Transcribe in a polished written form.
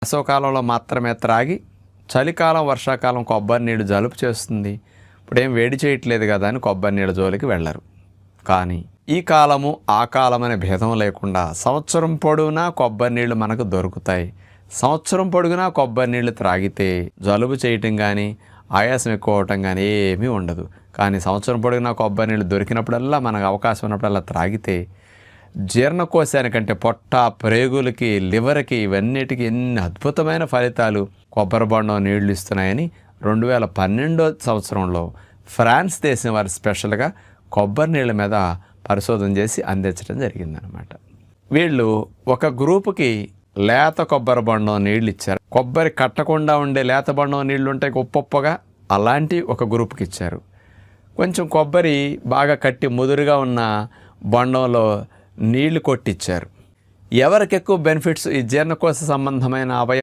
వేసవకాలంలో మాత్రమే త్రాగి చలికాలం వర్షాకాలం కొబ్బరి నీళ్ళు జలుబు చేస్తుంది, ఇప్పుడేం వేడి చేయట్లేదు కదా అని కొబ్బరి నీళ్ళ జోలికి వెళ్ళరు. కానీ ఈ కాలము ఆ కాలం అనే భేదం లేకుండా సంవత్సరం పొడవునా కొబ్బరి నీళ్ళు మనకు దొరుకుతాయి. సంవత్సరం పొడుగునా కొబ్బరి నీళ్ళు త్రాగితే జలుబు చేయటం కానీ ఆయాసం ఎక్కువ అవటం కానీ ఏమీ ఉండదు. కానీ సంవత్సరం పొడుగునా కొబ్బరి నీళ్ళు దొరికినప్పుడల్లా మనకు అవకాశం ఉన్నప్పుడల్లా త్రాగితే జీర్ణకోశానికంటే పొట్ట, ప్రేగులకి, లివర్కి, ఇవన్నిటికీ ఎన్ని అద్భుతమైన ఫలితాలు కొబ్బరి బొండం నీళ్లు ఇస్తున్నాయని 2012 సంవత్సరంలో ఫ్రాన్స్ దేశం వారు స్పెషల్గా కొబ్బరి నీళ్ళ మీద పరిశోధన చేసి అందించడం జరిగిందనమాట. వీళ్ళు ఒక గ్రూపుకి లేత కొబ్బరి బొండం నీళ్ళు ఇచ్చారు. కొబ్బరి కట్టకుండా ఉండే లేత బొండం నీళ్లు ఉంటాయి ఉప్పొప్పగా, అలాంటి ఒక గ్రూప్కి ఇచ్చారు. కొంచెం కొబ్బరి బాగా కట్టి ముదురుగా ఉన్న బొండంలో నీళ్లు కొట్టిచ్చారు. ఎవరికి ఎక్కువ బెనిఫిట్స్, ఈ జీర్ణకోశ సంబంధమైన